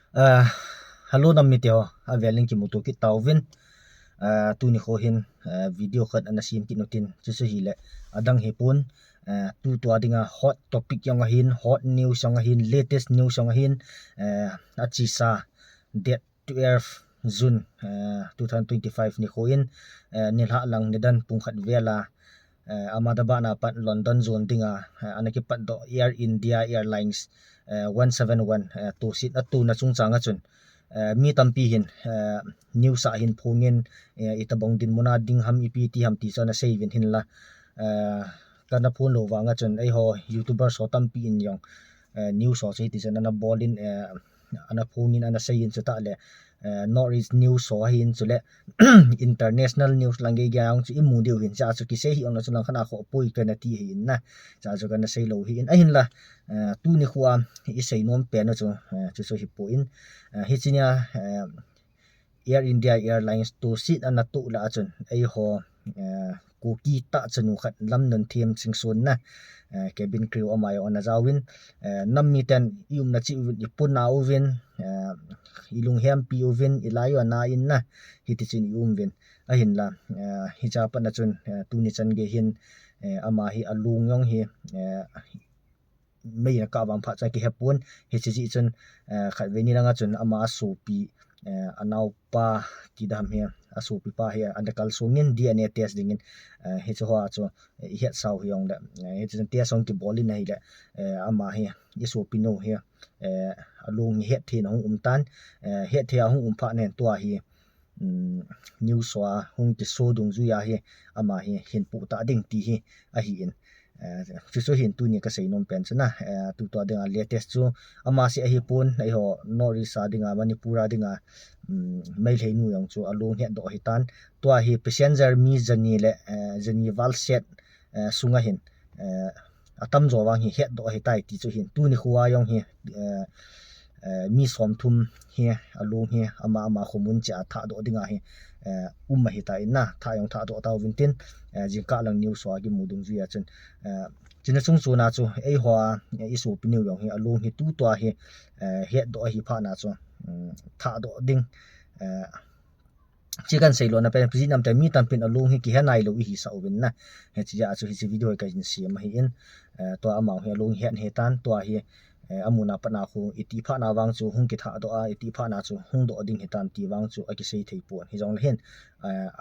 Hello nam miteo avelin ki moto ki tawvin tu ni kho hin video khat anasim ki notin chu hi le adang hepon tu to adinga hot topic yang hin hot news yang hin latest news yang hin achi sa date 12 June 2025 ni kho in nilha lang nedan pung khat vela amadaba na pat London zone dinga anaki pat do Air India Airlines 171 to sit atu na chung changa chun mi tampi hin news sa hin phongin itabong din muna ding ham ipt ham ti sa na saving hin la kana phone lo wanga chun ai ho youtuber so tampi in yong news so che ti sa na bolin ana phongin ana sayin chu ta le Norwich news so hin chule international news lange gyang chu imu deu hin cha chu ki se hi ong na chu lang khana kho poi kana ti hin na cha chu kana sei lo hi in a hin la tu ni khuwa I sei nom pe na chu so hi po in hi chinya Air India Airlines to sit ana to la chun ai ho ko ki ta chanu khat lam nan them chingson na cabin crew amayo ana zawin nammi ten yum na chi ipun na ovin ilung hem pi ovin ilayo na in na hitichin yumvin a hin la hi cha pa na chun tu ni chan ge hin ama hi alung yong hi mai ka bang pha cha ki hepun hi chi chi chun khat ve ni langa chun ama so pi anau pa ki dam he aso pi pa he andakal songin DNA test dingin he cho ha cho het sau hyong da he chen test song ki bolin nei da ama he iso pi no he alung het the no tan het the hung pha nen to hi news wa hung ti so dung zu ya he ama he hin pu ta ding ti hi a hi in so hin tu ni ka sei nom pen chuna tu to dinga latest chu ama se hi pun ai ho Norwich sa dinga Manipura dinga mai leinu yang chu along he do hi tan to hi passenger mi jani le jani valset sunga hin atam zo wang hi het do hi tai ti chu hin tu ni khuwa yong hi mi som thum hi along hi ama khumun cha tha do dinga hi umma hi tai na tha yong tha do taw vintin jingka lang news wa gi mudung ju ya chen china chung chu na chu ei hwa isu pinu yong hi along hi tu to hi het do hi pha na chu tha do ding chikan sei lo na pe pji nam te mi tam pin along hi ki hanai lo hi sa win na he chi ya chu hi video ka jin si ma hi in to ama he along hi he tan to hi amuna pana khu iti pha na wang chu hung ki tha do a iti pha na chu hung do ding hitan ti wang chu aki sei thei pon hi jong hen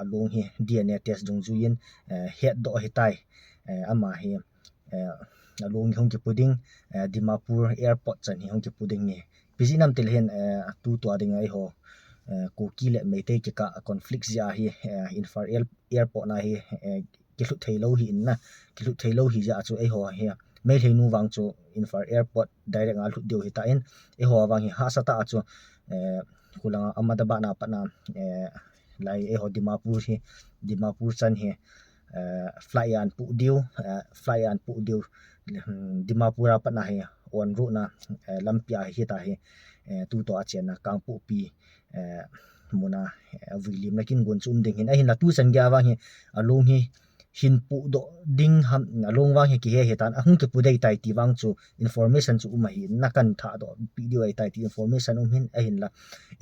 along hi DNA test dung ju yin het do hi tai ama hi along hung ki puding Dimapur airport chan hi hung ki puding ni piji nam tel hen tu to ding ai ho ko ki le me te ki ka conflict ja hi infar airport na hi ki lu thailo hi in na ki lu thailo hi ja chu ai ho hi mai leinu wang chu infar airport direct nga lu deu hi ta in e ho wang hi ha sa ta chu khulanga amadaba na pa na lai e ho Dimapur chan hi fly an pu deu Dimapura pa na hi on route na lampia hi ta hi tu to a chen na kang pu pi muna vilim na kin gon chum ding hin a hin la tu san gya wang hi along hi hin pu do ding ham along wang hi ki he tan a hung ki pu dei tai ti wang chu information chu ma hi na kan tha do video ai tai ti information hin a hin la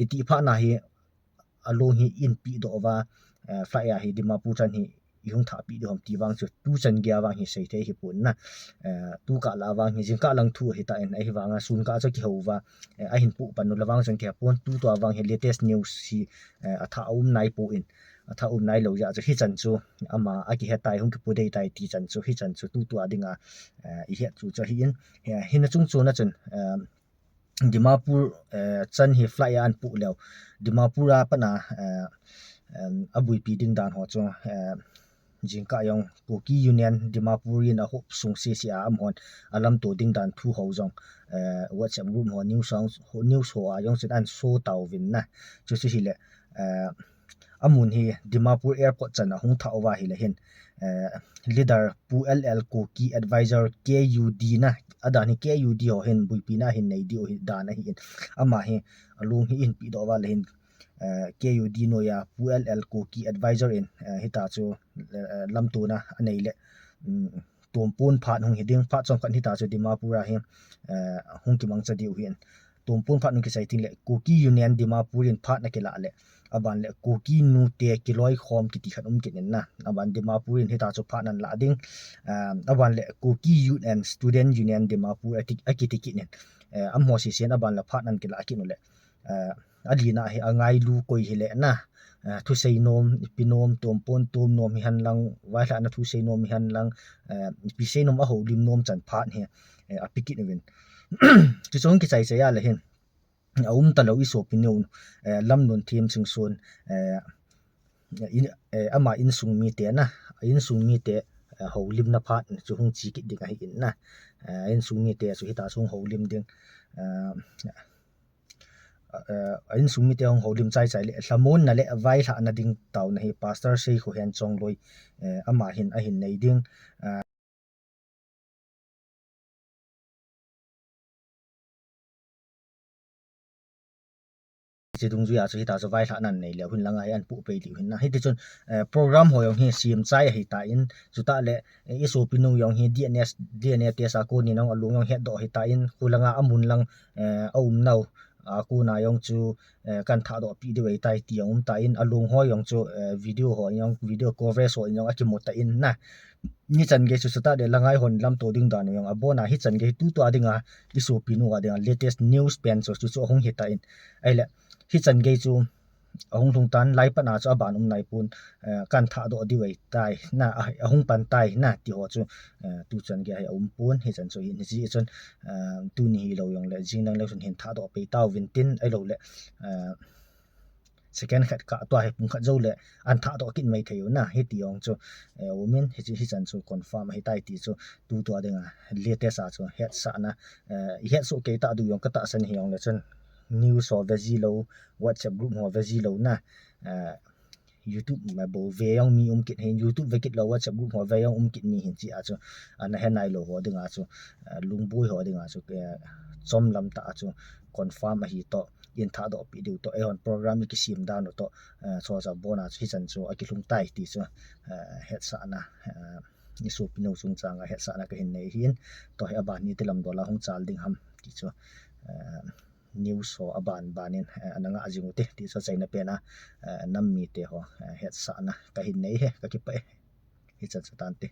iti pha na hi along hi in pi do wa fly hi Dimapur chan hi yung tha pi do ham ti wang chu tu chan gya wang hi sei the hi pun na tu ka la wang hi jing ka lang thu hi ta en ai wanga sun ka cha ki howa a hin pu pan no lawang chan ke pon tu to wang hi latest news hi atha nai po in atha nai lo ya cha hi chan chu ama a ki he tai hung ki pu dei tai ti chan chu hi chan chu tu to adinga I he chu cha hi in hin na chung chu na chan Dimapur chan hi fly an pu lew Dimapura pa na abui pi ding dan ho chu jingka yong Koki Union Dimapur in a hop sung se sia amhon alam to ding dan thu ho jong WhatsApp group ho news ho a yong sin an so taw win na chu chu hi le amun hi Dimapur airport chan a hung tha wa hi le hin leader pu ll Koki advisor KUD na adani KUD ho hin buipi na hin nei di o hi da na hi ama hi alung hi in pi do wa le hin KUD no ya pu ll Koki advisor in hita chu lamtu na anei le tompon phat hung hiding phat chong kan hita chu Dimapura hi hung ki mang cha diu hin tumpun phat nu ki sai ting le Kuki Union Dimapurin phat na ke la le aban le Kuki nu te kiloi khom ki ti khat ki nen na aban Dimapurin heta chu phat nan la ding aban le Kuki Youth and Student Union Dimapur akiti ki nen amho si sian aban la phat nan ki la ki nu le alina he angai lu koi hi le na thu sei nom pinom tompon tom nom hi han lang wa la na thu sei nom hi han lang pi sei nom a ho lim nom chan phat he apikit nevin chu chong ki chai chai ya le hin ta lo iso pinon lam nun thim sing son ama in sung mi te na in sung mi te ho lim na phat chu hung chi ki ding a hi in na in sung mi te chu hita sung ho lim ding in sung mi te hong ho lim chai chai le hlamon na le vai hla na ding taw na hi pastor sei kho hian chong loi ama hin a hin nei ding chedung zu ya chu hita chu vai hla nan nei le hun langa an pu pe li hun na hi ti chon program ho yong hi sim chai hi ta in chu ta le iso pinu yong hi DNA te sa ko ni nong alung yong he do hi ta in kulanga amun lang aum nau ku na yong chu kan tha do pi de wei tai ti yong ta in alung ho yong chu video ho yong video coverage ho yong akimot ta in na ni chan ge chu ta de langai hon lam to ding dan yong abona hi chan ge tu to adinga iso pinu ga de latest news pen chu hong hi ta in ai le hi chan ge chu ahung thung tan lai pa na chu aban nai pun kan tha do di wei tai na ahung pan tai na ti ho chu tu chan ge ai pun hi chan chu hi ji chon tu ni lo yong le jing nang le sun hin tha do pe taw vin tin ai lo le second khat ka to hai pung kha zo le an tha do kin mai theu na hi ti yong chu women hi chan chu confirm hi tai ti chu tu to adinga latest a chu het sa na het so ke ta du yong ka ta san hi yong le chon news or vegilo WhatsApp group ho vegilo na YouTube ma bo ve yong mi kit hen YouTube ve kit lo WhatsApp group ho ve yong kit mi hin chi a chu an he nai lo ho dinga chu lungboi ho dinga chu chom lam ta chu confirm hi to in tha do pi du to on program ki sim dan to so sa bona chi chan chu a ki lung tai ti chu het sa na ni so pino sung changa het sa na ka hin nei hin to he ba ni telam dola hong chal ding ham ti chu news ho aban banin ananga ajingu te ti so chaina pena nam mi te ho het sa na ka hin nei he ka ki pa hi chan tan te